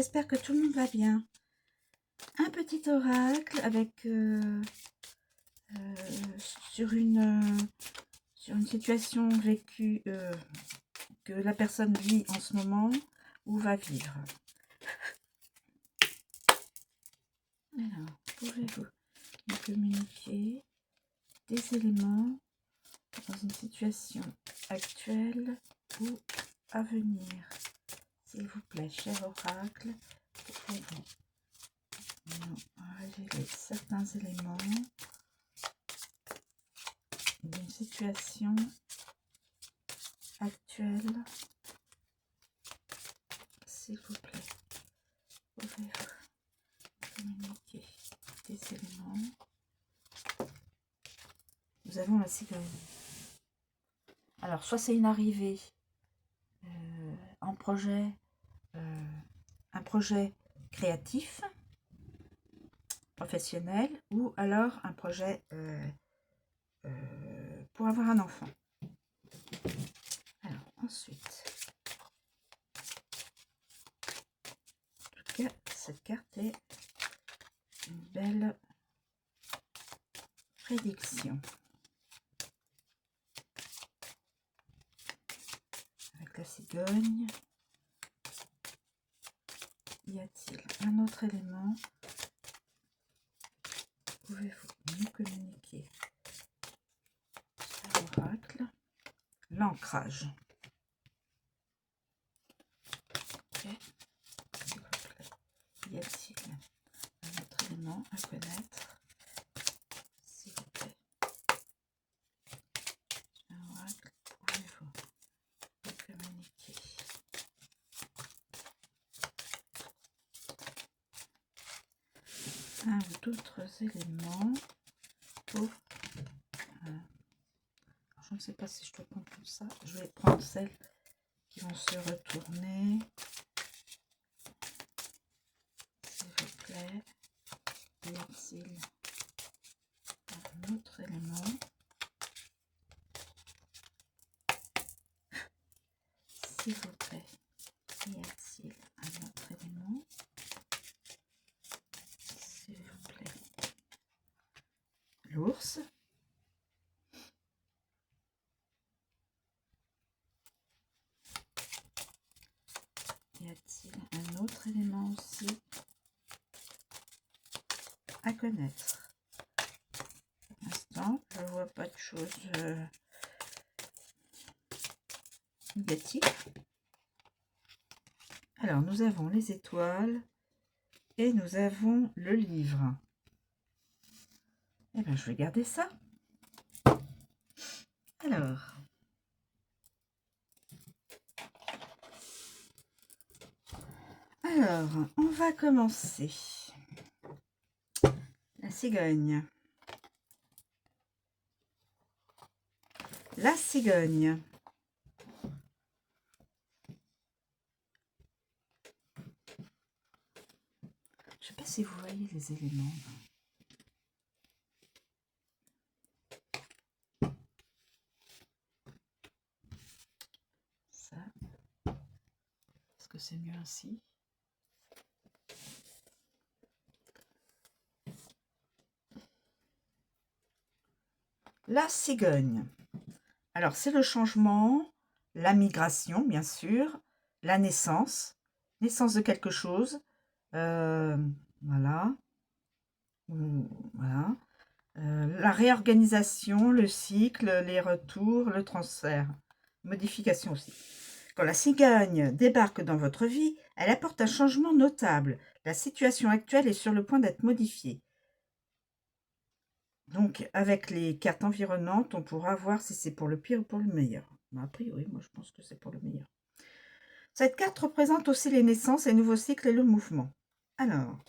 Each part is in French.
j'espère que tout le monde va bien. Un petit oracle avec sur une situation vécue que la personne vit en ce moment ou va vivre. Alors, pouvez-vous me communiquer des éléments dans une situation actuelle ou à venir, s'il vous plaît, cher oracle, pouvez-vous nous révéler certains éléments d'une situation actuelle, s'il vous plaît, pouvez-vous communiquer des éléments. Nous avons la cigogne. Alors, soit c'est une arrivée en projet, un projet créatif, professionnel, ou alors un projet pour avoir un enfant. Alors, ensuite, en tout cas, cette carte est une belle prédiction. Avec la cigogne, y a-t-il un autre élément? Pouvez-vous nous communiquer, cher oracle? L'ancrage. Okay. S'il vous plaît, y a-t-il un autre élément à connaître, s'il vous plaît? Cher oracle, pouvez-vous nous communiquer un ou d'autres éléments pour... je ne sais pas si je dois prendre comme ça. Je vais prendre celles qui vont se retourner. S'il vous plaît, y a-t-il un autre élément? S'il vous plaît, y a-t-il un autre élément? S'il vous plaît. L'ours. Y a-t-il un autre élément aussi à connaître? Pour l'instant, je ne vois pas de choses négatives. Alors, nous avons les étoiles et nous avons le livre. Eh bien, je vais garder ça. Alors, on va commencer. La cigogne. La cigogne. Je ne sais pas si vous voyez les éléments. Ça. Est-ce que c'est mieux ainsi? La cigogne. Alors, c'est le changement, la migration, bien sûr, la naissance de quelque chose. Voilà. Voilà. La réorganisation, le cycle, les retours, le transfert, modification aussi. Quand la cigogne débarque dans votre vie, elle apporte un changement notable. La situation actuelle est sur le point d'être modifiée. Donc, avec les cartes environnantes, on pourra voir si c'est pour le pire ou pour le meilleur. Mais a priori, moi, je pense que c'est pour le meilleur. Cette carte représente aussi les naissances, les nouveaux cycles et le mouvement. Alors,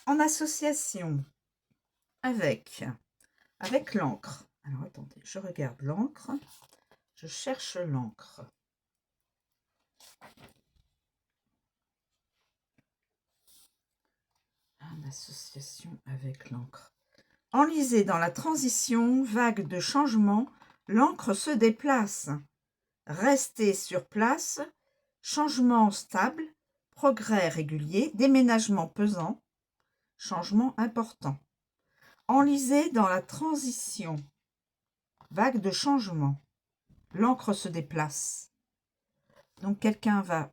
en association avec l'encre. Alors, attendez, je regarde l'encre. Je cherche l'encre. En association avec l'encre. Enlisée dans la transition, vague de changement, l'encre se déplace. Restez sur place, changement stable, progrès régulier, déménagement pesant, changement important. Enlisé dans la transition, vague de changement, l'encre se déplace. Donc quelqu'un va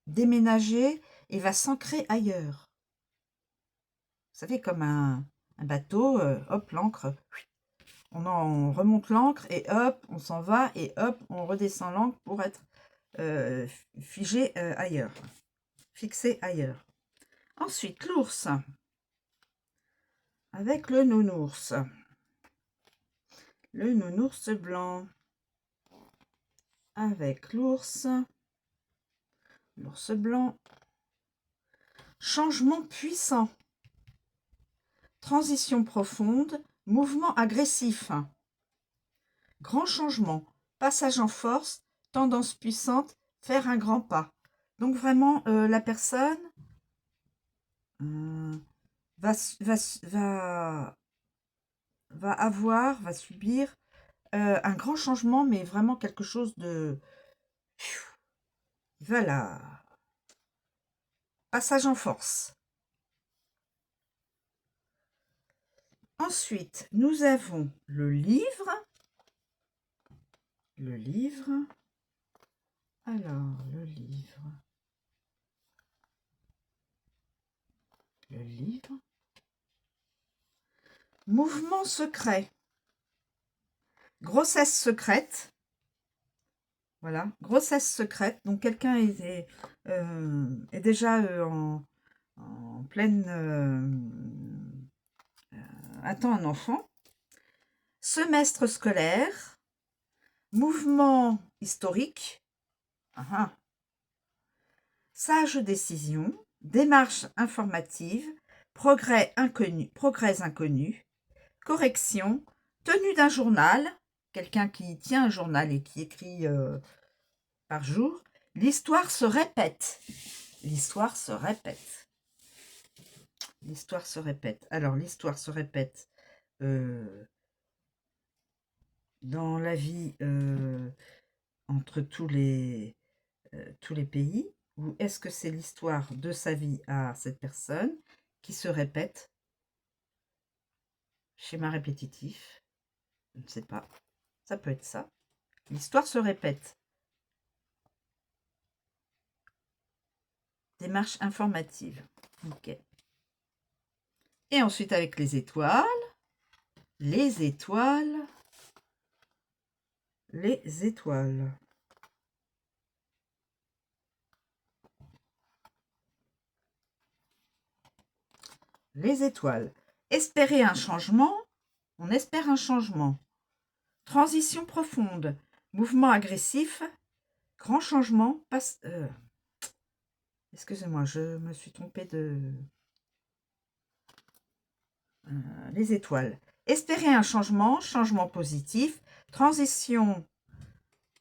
déménager et va s'ancrer ailleurs. Vous savez, comme un bateau, hop, l'ancre, on remonte l'ancre et hop, on s'en va et hop, on redescend l'ancre pour être figé ailleurs, fixé ailleurs. Ensuite, l'ours, avec le nounours. Le nounours blanc, avec l'ours blanc. Changement puissant, transition profonde, mouvement agressif. Grand changement, passage en force, tendance puissante, faire un grand pas. Donc vraiment, la personne va subir un grand changement, mais vraiment quelque chose de... Voilà. Passage en force. Ensuite, nous avons le livre. Le livre. Alors, le livre. Le livre. Mouvement secret. Grossesse secrète. Voilà, grossesse secrète. Donc, quelqu'un est déjà en pleine... attend un enfant. Semestre scolaire. Mouvement historique. Sage décision. Démarche informative. Progrès inconnus. Correction. Tenue d'un journal. Quelqu'un qui tient un journal et qui écrit par jour. L'histoire se répète. L'histoire se répète. L'histoire se répète. Alors, l'histoire se répète dans la vie entre tous les pays, ou est-ce que c'est l'histoire de sa vie à cette personne qui se répète? Schéma répétitif, je ne sais pas. Ça peut être ça. L'histoire se répète. Démarche informative. Ok. Et ensuite avec les étoiles. Les étoiles. Les étoiles. Les étoiles. Espérer un changement. On espère un changement. Transition profonde. Mouvement agressif. Grand changement. Excusez-moi, je me suis trompée de... les étoiles. Espérer un changement. Changement positif. Transition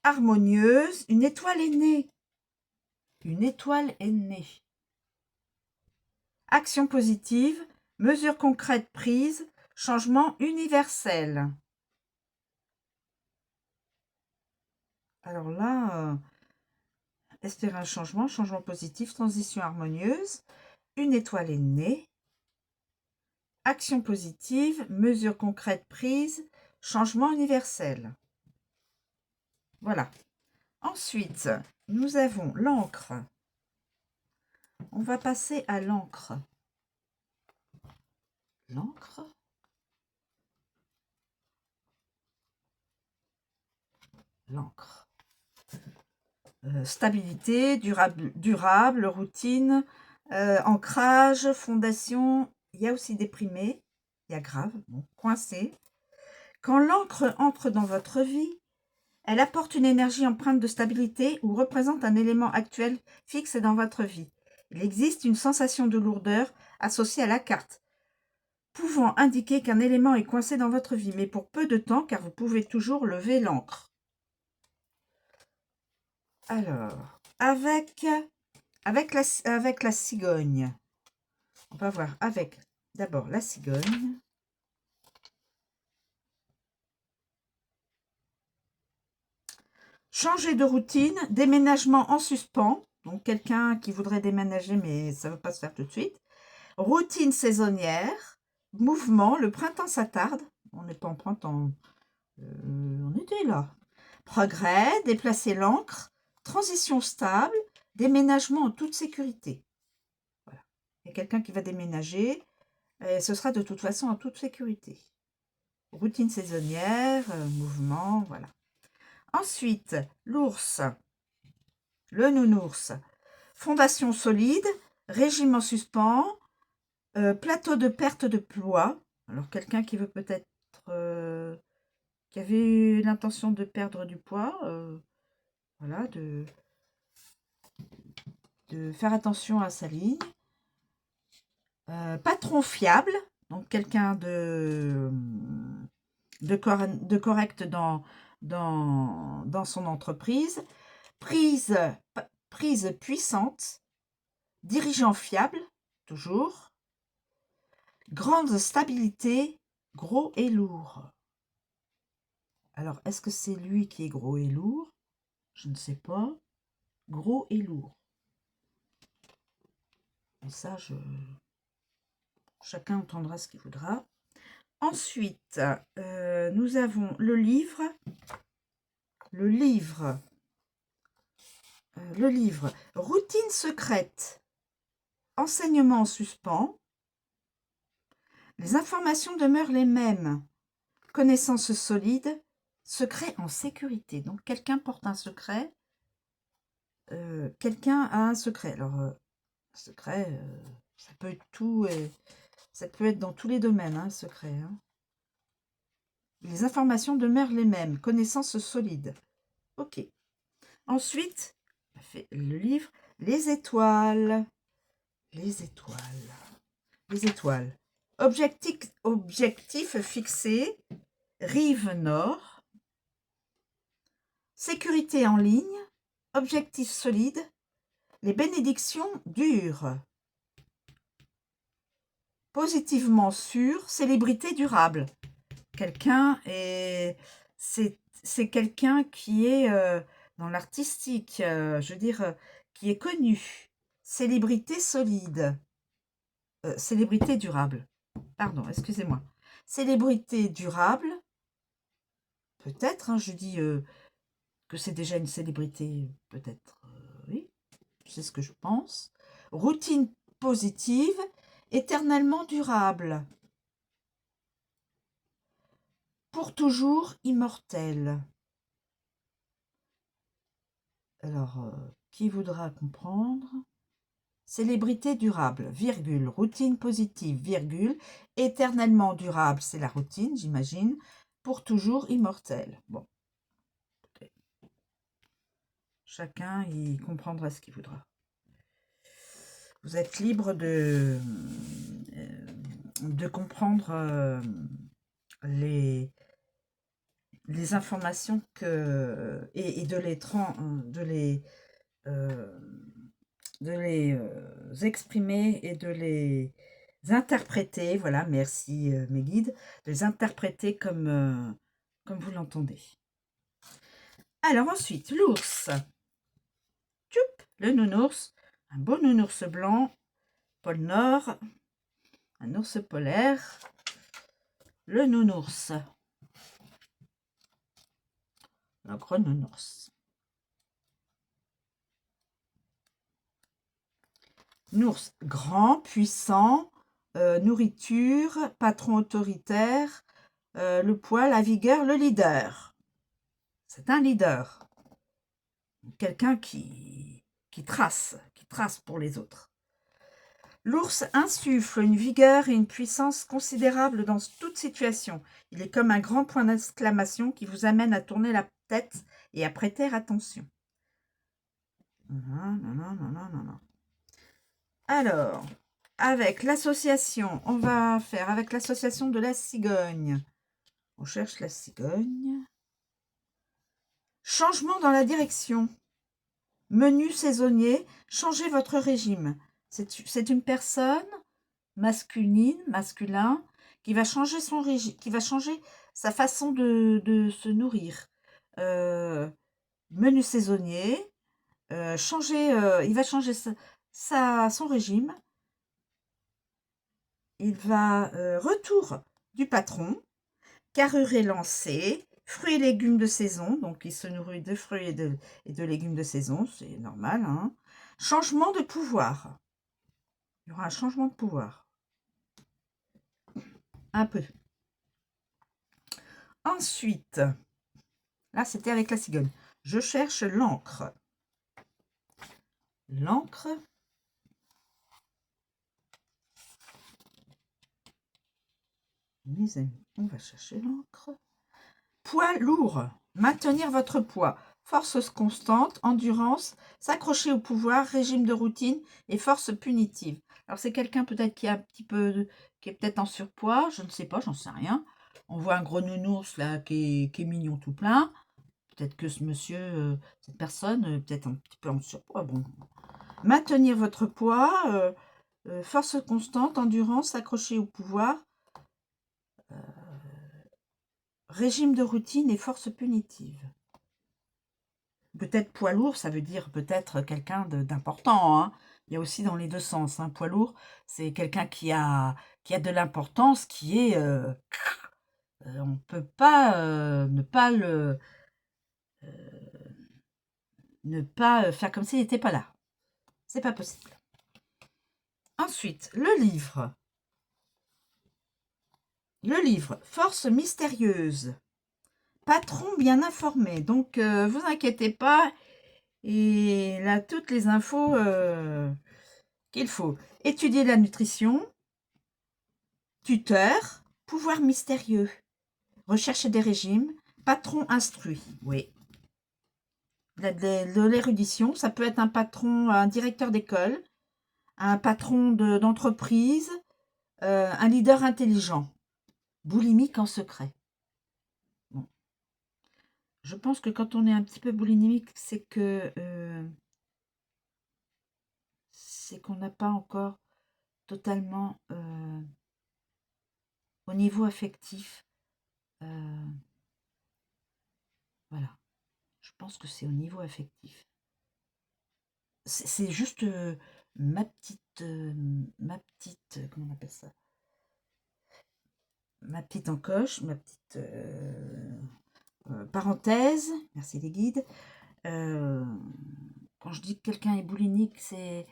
harmonieuse. Une étoile est née. Une étoile est née. Action positive. Mesures concrètes prises. Changement universel. Alors là, espérer un changement, changement positif, transition harmonieuse, une étoile est née, action positive, mesures concrètes prises, changement universel. Voilà. Ensuite, nous avons l'encre. On va passer à l'encre. L'encre. L'encre. Stabilité, durable, routine, ancrage, fondation. Il y a aussi déprimé, il y a grave, bon, coincé. Quand l'encre entre dans votre vie, elle apporte une énergie empreinte de stabilité ou représente un élément actuel fixe dans votre vie. Il existe une sensation de lourdeur associée à la carte, pouvant indiquer qu'un élément est coincé dans votre vie, mais pour peu de temps, car vous pouvez toujours lever l'encre. Alors, avec la cigogne, on va voir avec d'abord la cigogne. Changer de routine, déménagement en suspens, Donc, quelqu'un qui voudrait déménager, mais ça ne va pas se faire tout de suite. Routine saisonnière. Mouvement. Le printemps s'attarde. On n'est pas en printemps. On était là. Progrès. Déplacer l'encre. Transition stable. Déménagement en toute sécurité. Voilà. Il y a quelqu'un qui va déménager. Et ce sera de toute façon en toute sécurité. Routine saisonnière. Mouvement. Voilà. Ensuite, l'ours. Le nounours. Fondation solide. Régime en suspens. Plateau de perte de poids. Alors, quelqu'un qui veut peut-être... qui avait eu l'intention de perdre du poids. Voilà, de faire attention à sa ligne. Patron fiable. Donc, quelqu'un de correct dans son entreprise. Prise puissante. Dirigeant fiable, toujours. Grande stabilité, gros et lourd. Alors, est-ce que c'est lui qui est gros et lourd? Je ne sais pas. Gros et lourd. Et ça, chacun entendra ce qu'il voudra. Ensuite, nous avons le livre. Le livre. Routine secrète. Enseignement en suspens. Les informations demeurent les mêmes. Connaissances solides. Secret en sécurité. Donc, quelqu'un porte un secret. Quelqu'un a un secret. Alors, secret, ça peut être tout. Ça peut être dans tous les domaines, hein, secret. Hein. Les informations demeurent les mêmes. Connaissances solides. Ok. Ensuite, on a fait le livre. Les étoiles. Les étoiles. Les étoiles. Objectif fixé. Rive nord. Sécurité en ligne. Objectif solide. Les bénédictions durent. Positivement sûr. Célébrité durable. Quelqu'un est... C'est quelqu'un qui est dans l'artistique, je veux dire, qui est connu. Célébrité solide. Célébrité durable. Pardon, excusez-moi. Célébrité durable. Peut-être, hein, je dis que c'est déjà une célébrité, peut-être, oui. C'est ce que je pense. Routine positive. Éternellement durable. Pour toujours immortel. Alors, qui voudra comprendre? Célébrité durable, virgule, routine positive, virgule, éternellement durable, c'est la routine, j'imagine, pour toujours immortel. Bon. Chacun y comprendra ce qu'il voudra. Vous êtes libre de comprendre les informations et de les exprimer et de les interpréter, voilà, merci mes guides, de les interpréter comme vous l'entendez. Alors ensuite, l'ours. Le nounours, un beau nounours blanc, pôle Nord, un ours polaire, le nounours. Le gros nounours. Nours grand, puissant, nourriture, patron autoritaire, le poids, la vigueur, le leader. C'est un leader. Quelqu'un qui trace pour les autres. L'ours insuffle une vigueur et une puissance considérables dans toute situation. Il est comme un grand point d'exclamation qui vous amène à tourner la tête et à prêter attention. Non. Alors, avec l'association, on va faire avec l'association de la cigogne. On cherche la cigogne. Changement dans la direction. Menu saisonnier, changez votre régime. C'est une personne masculin, qui va changer son régime, qui va changer sa façon de se nourrir. Menu saisonnier, il va changer son régime. Il va retour du patron, carrure est lancée, fruits et légumes de saison, donc il se nourrit de fruits et de légumes de saison, c'est normal, hein. Changement de pouvoir. Il y aura un changement de pouvoir. Un peu. Ensuite, là c'était avec la cigogne. Je cherche l'encre. L'encre. Mes amis, on va chercher l'encre. Poids lourd. Maintenir votre poids. Force constante, endurance, s'accrocher au pouvoir, régime de routine et force punitive. Alors c'est quelqu'un peut-être qui est un petit peu, qui est peut-être en surpoids, je ne sais pas, j'en sais rien. On voit un gros nounours là qui est mignon tout plein. Peut-être que ce monsieur, cette personne, peut-être un petit peu en surpoids. Bon. Maintenir votre poids, force constante, endurance, s'accrocher au pouvoir, régime de routine et force punitive. Peut-être poids lourd, ça veut dire peut-être quelqu'un d'important, hein. Il y a aussi dans les deux sens, hein. Poids lourd, c'est quelqu'un qui a de l'importance, qui est... on ne peut pas ne pas faire comme s'il n'était pas là. C'est pas possible. Ensuite, le livre. Le livre, force mystérieuse. Patron bien informé. Donc, vous inquiétez pas. Et là, toutes les infos qu'il faut. Étudier la nutrition. Tuteur. Pouvoir mystérieux. Recherche des régimes. Patron instruit. Oui. De l'érudition. Ça peut être un patron, un directeur d'école. Un patron d'entreprise. Un leader intelligent. Boulimique en secret. Bon. Je pense que quand on est un petit peu boulimique, c'est qu'on n'a pas encore totalement au niveau affectif. Voilà. Je pense que c'est au niveau affectif. C'est juste ma petite, comment on appelle ça? Ma petite encoche, ma petite parenthèse. Merci les guides. Quand je dis que quelqu'un est boulimique, c'est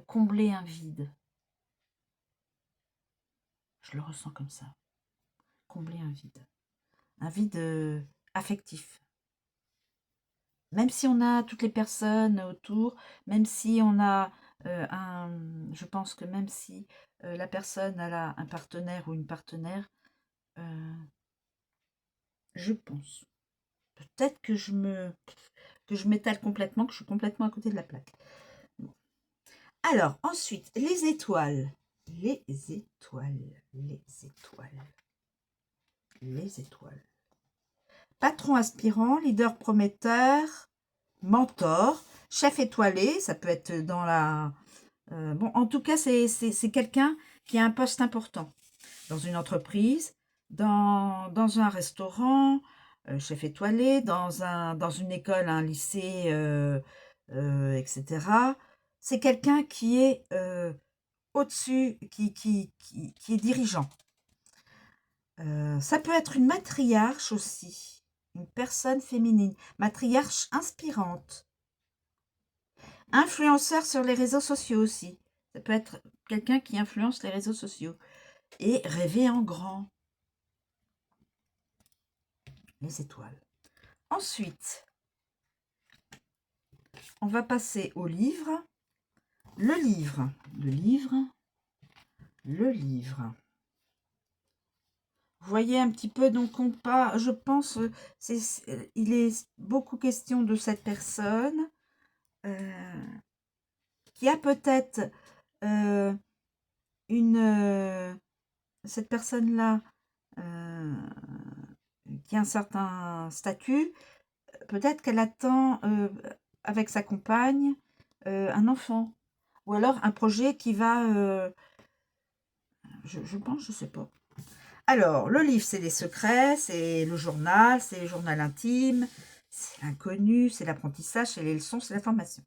combler un vide. Je le ressens comme ça. Combler un vide. Un vide affectif. Même si on a toutes les personnes autour, même si on a je pense que même si la personne a un partenaire ou une partenaire, je pense. Peut-être que je m'étale complètement, que je suis complètement à côté de la plaque. Bon. Alors, ensuite, les étoiles. Les étoiles. Les étoiles. Les étoiles. Patron aspirant, leader prometteur, mentor, chef étoilé, ça peut être dans la... bon, en tout cas, c'est quelqu'un qui a un poste important dans une entreprise, dans un restaurant, chef étoilé, dans une école, un lycée, etc. C'est quelqu'un qui est au-dessus, qui est dirigeant. Ça peut être une matriarche aussi, une personne féminine, matriarche inspirante. Influenceur sur les réseaux sociaux aussi. Ça peut être quelqu'un qui influence les réseaux sociaux. Et rêver en grand. Les étoiles. Ensuite, on va passer au livre. Le livre. Le livre. Le livre. Vous voyez un petit peu, donc je pense, il est beaucoup question de cette personne qui a peut-être cette personne-là qui a un certain statut, peut-être qu'elle attend avec sa compagne un enfant, ou alors un projet qui va, je pense, je sais pas. Alors, le livre, c'est les secrets, c'est le journal intime, c'est l'inconnu, c'est l'apprentissage, c'est les leçons, c'est la formation.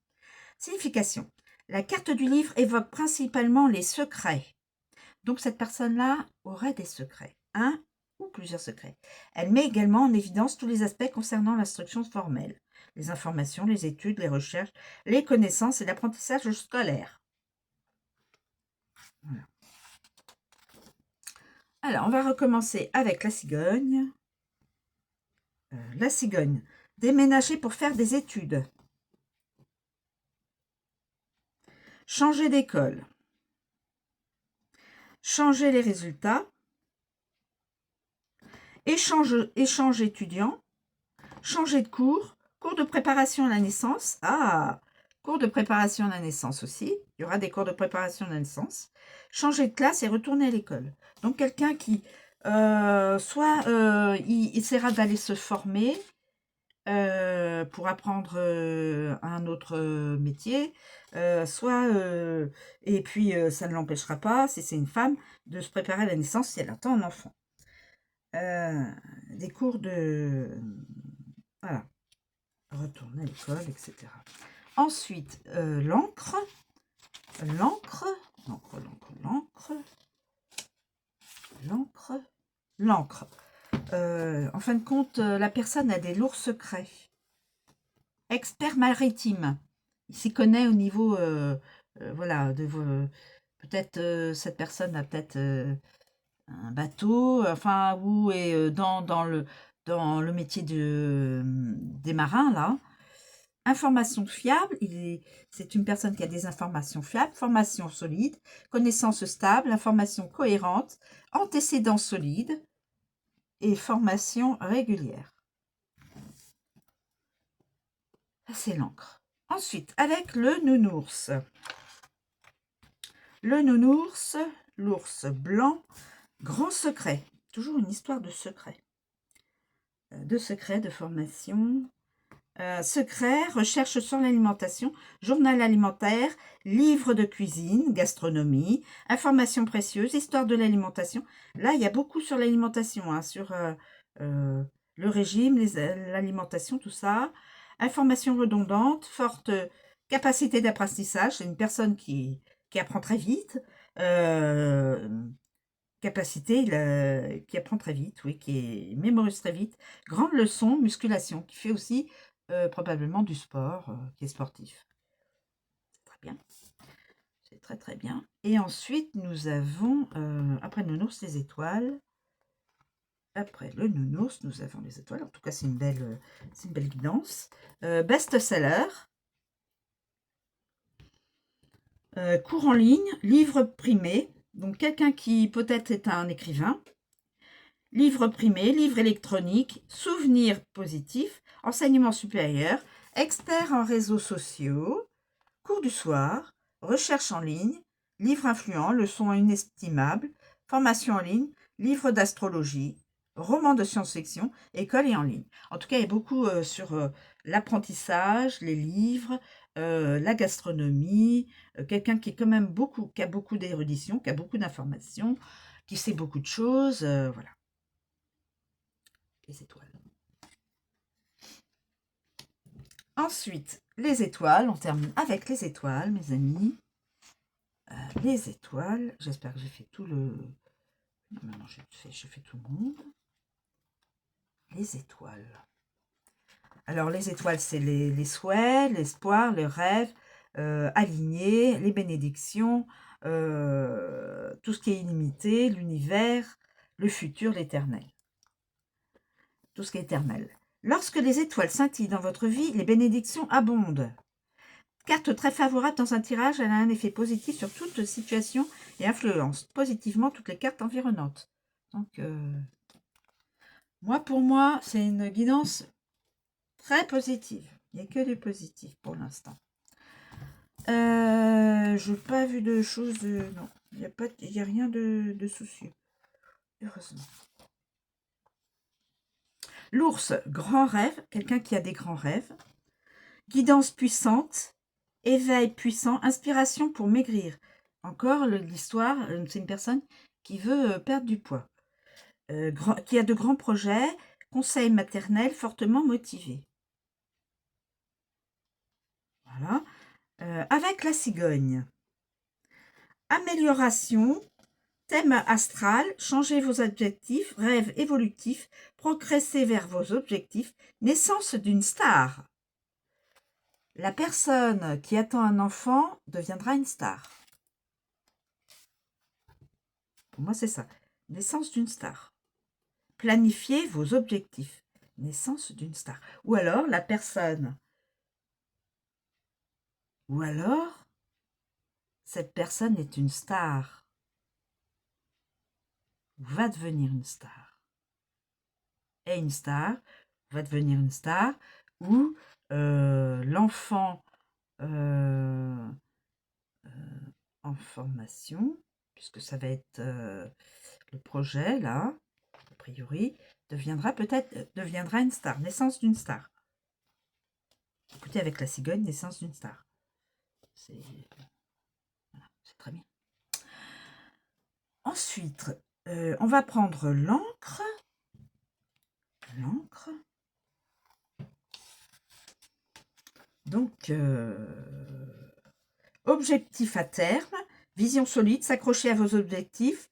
Signification. La carte du livre évoque principalement les secrets. Donc, cette personne-là aurait des secrets, un ou plusieurs secrets. Elle met également en évidence tous les aspects concernant l'instruction formelle, les informations, les études, les recherches, les connaissances et l'apprentissage scolaire. Voilà. Alors, on va recommencer avec la cigogne. La cigogne. Déménager pour faire des études. Changer d'école. Changer les résultats. Échange étudiant. Changer de cours. Cours de préparation à la naissance. Ah, cours de préparation à la naissance aussi. Il y aura des cours de préparation à la naissance. Changer de classe et retourner à l'école. Donc, quelqu'un qui, il essaiera d'aller se former pour apprendre un autre métier, et puis ça ne l'empêchera pas, si c'est une femme, de se préparer à la naissance si elle attend un enfant. Des cours de... Voilà. Retourner à l'école, etc. Ensuite, l'encre. L'encre. En fin de compte, la personne a des lourds secrets. Expert maritime. Il s'y connaît au niveau, voilà, peut-être cette personne a peut-être un bateau, enfin, ou est dans le métier des marins, là. Information fiable, c'est une personne qui a des informations fiables, formation solide, connaissance stable, information cohérente, antécédents solides et formation régulière. Ça, c'est l'encre. Ensuite, avec le nounours. Le nounours, l'ours blanc, grand secret. Toujours une histoire de secret. De formation. Secret, recherche sur l'alimentation, journal alimentaire, livre de cuisine, gastronomie, informations précieuses, histoire de l'alimentation. Là, il y a beaucoup sur l'alimentation, hein, sur le régime, l'alimentation, tout ça. Informations redondantes, forte capacité d'apprentissage. C'est une personne qui apprend très vite. Qui apprend très vite, oui, qui mémorise très vite. Grande leçon, musculation, qui fait aussi probablement du sport, qui est sportif. C'est très bien. C'est très très bien. Et ensuite, nous avons, après le nounours, les étoiles. Après le nounours, nous avons les étoiles. En tout cas, c'est une belle guidance. Best-seller. Cours en ligne, livre primé. Donc, quelqu'un qui peut-être est un écrivain. Livre primé, livre électronique, souvenirs positifs, enseignement supérieur, expert en réseaux sociaux, cours du soir, recherche en ligne, livre influent, leçons inestimables, formation en ligne, livre d'astrologie, roman de science-fiction, école et en ligne. En tout cas, il y a beaucoup sur l'apprentissage, les livres, la gastronomie, quelqu'un qui est quand même qui a beaucoup d'érudition, qui a beaucoup d'informations, qui sait beaucoup de choses, voilà. Les étoiles. Ensuite, les étoiles, on termine avec les étoiles, mes amis. Les étoiles, j'espère que j'ai fait tout le... Non, j'ai fait tout le monde. Les étoiles. Alors, les étoiles, c'est les souhaits, l'espoir, le rêve, alignés, les bénédictions, tout ce qui est illimité, l'univers, le futur, l'éternel. Tout ce qui est éternel. Lorsque les étoiles scintillent dans votre vie, les bénédictions abondent. Carte très favorable dans un tirage, elle a un effet positif sur toute situation et influence positivement toutes les cartes environnantes. Donc, pour moi, c'est une guidance très positive. Il n'y a que du positif pour l'instant. Je n'ai pas vu de choses... non, il n'y a rien de soucieux. Heureusement. L'ours, grand rêve, quelqu'un qui a des grands rêves. Guidance puissante, éveil puissant, inspiration pour maigrir. Encore l'histoire, c'est une personne qui veut perdre du poids. qui a de grands projets, conseil maternel fortement motivé. Voilà. Avec la cigogne. Amélioration, thème astral, changez vos objectifs, rêve évolutif, progressez vers vos objectifs, naissance d'une star. La personne qui attend un enfant deviendra une star. Pour moi, c'est ça. Naissance d'une star. Planifiez vos objectifs. Naissance d'une star. Ou alors, la personne. Ou alors, cette personne est une star. Va devenir une star. Est une star. Va devenir une star. Ou l'enfant en formation, puisque ça va être le projet, là, a priori, deviendra une star. Naissance d'une star. Écoutez, avec la cigogne, naissance d'une star. C'est très bien. Ensuite, on va prendre l'encre. L'encre. Donc, objectif à terme, vision solide, s'accrocher à vos objectifs,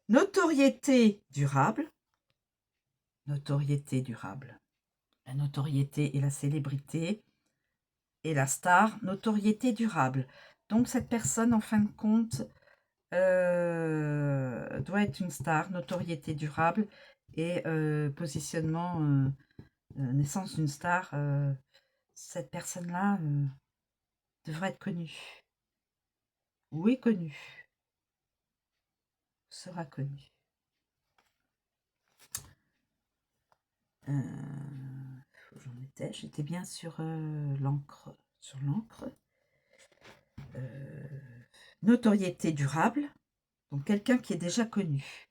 notoriété durable. Notoriété durable. La notoriété et la célébrité et la star, notoriété durable. Donc, cette personne, en fin de compte, doit être une star, notoriété durable et positionnement, naissance d'une star. Cette personne-là devrait être connue. Ou est connue. Sera connue. J'en étais. J'étais bien sur l'encre. Sur l'encre. Notoriété durable. Donc quelqu'un qui est déjà connu.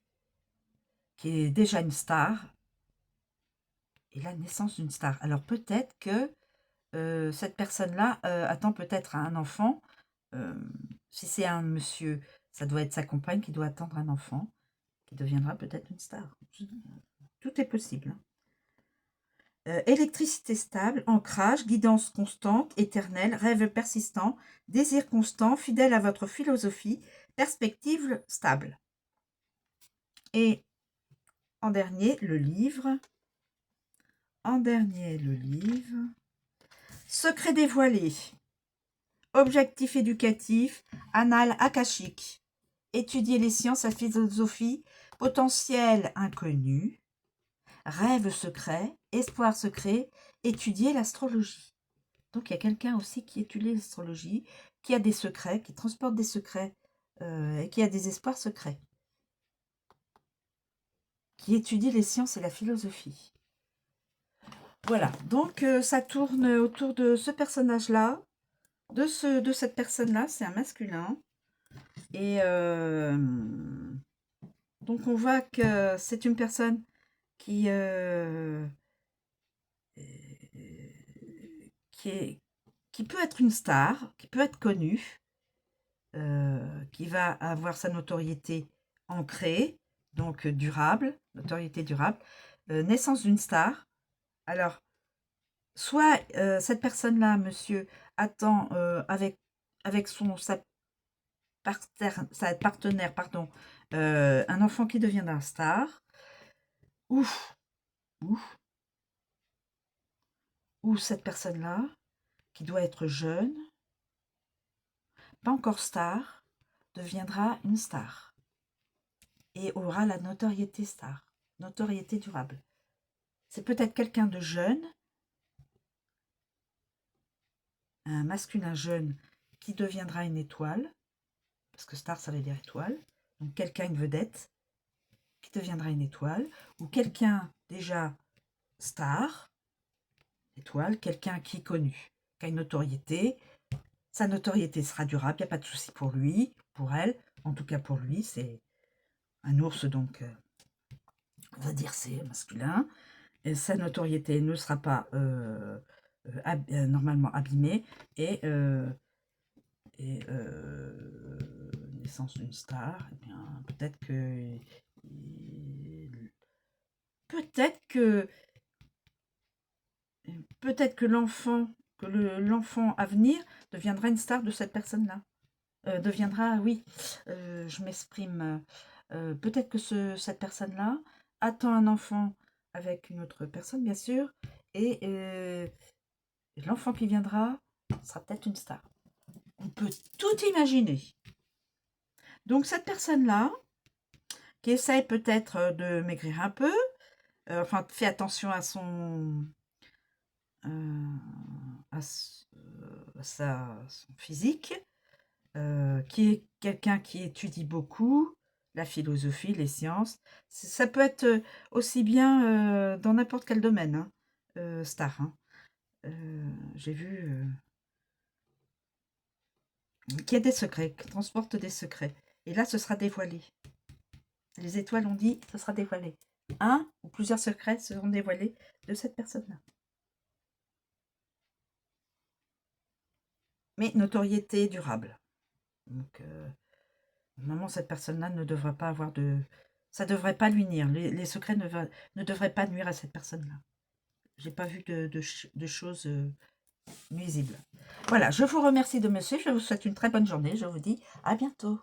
Qui est déjà une star. Et la naissance d'une star. Alors peut-être que cette personne-là attend peut-être un enfant. Si c'est un monsieur, ça doit être sa compagne qui doit attendre un enfant, qui deviendra peut-être une star. Tout est possible. Électricité stable, ancrage, guidance constante, éternelle, rêve persistant, désir constant, fidèle à votre philosophie, perspective stable. Et en dernier, le livre. En dernier, le livre. Secret dévoilé. Objectif éducatif, annales akashiques. Étudier les sciences, la philosophie, potentiel inconnu, rêve secret, espoir secret, étudier l'astrologie. Donc il y a quelqu'un aussi qui étudie l'astrologie, qui a des secrets, qui transporte des secrets et qui a des espoirs secrets. Qui étudie les sciences et la philosophie. Voilà, donc ça tourne autour de ce personnage-là, de cette personne-là, c'est un masculin. Et donc on voit que c'est une personne qui peut être une star, qui peut être connue, qui va avoir sa notoriété ancrée, donc durable, notoriété durable, naissance d'une star. Alors, soit cette personne-là, monsieur, attend avec sa partenaire, pardon, un enfant qui deviendra star, ou, ou cette personne-là, qui doit être jeune, pas encore star, deviendra une star et aura la notoriété star, notoriété durable. C'est peut-être quelqu'un de jeune, un masculin jeune qui deviendra une étoile, parce que star ça veut dire étoile, donc quelqu'un, une vedette, qui deviendra une étoile, ou quelqu'un déjà star, étoile, quelqu'un qui est connu, qui a une notoriété. Sa notoriété sera durable, il n'y a pas de souci pour lui, pour elle, en tout cas pour lui, c'est un ours, donc on va dire c'est masculin. Et sa notoriété ne sera pas normalement abîmée, et naissance d'une star, eh bien peut-être que peut-être que l'enfant à venir deviendra une star de cette personne-là. Deviendra, oui, je m'exprime. Peut-être que cette personne-là attend un enfant avec une autre personne, bien sûr, et l'enfant qui viendra sera peut-être une star. On peut tout imaginer. Donc cette personne-là, qui essaye peut-être de maigrir un peu, enfin, fait attention à son, son physique, qui est quelqu'un qui étudie beaucoup la philosophie, les sciences. Ça peut être aussi bien dans n'importe quel domaine, hein, star. Hein. J'ai vu qu'il y a des secrets, qui transporte des secrets. Et là, ce sera dévoilé. Les étoiles ont dit, ce sera dévoilé. Un ou plusieurs secrets seront dévoilés de cette personne-là. Mais notoriété durable. Donc, normalement, cette personne-là ne devrait pas avoir de... Ça ne devrait pas lui nuire. Les secrets ne devraient pas nuire à cette personne-là. J'ai pas vu de choses nuisibles. Voilà, je vous remercie de me suivre. Je vous souhaite une très bonne journée. Je vous dis à bientôt.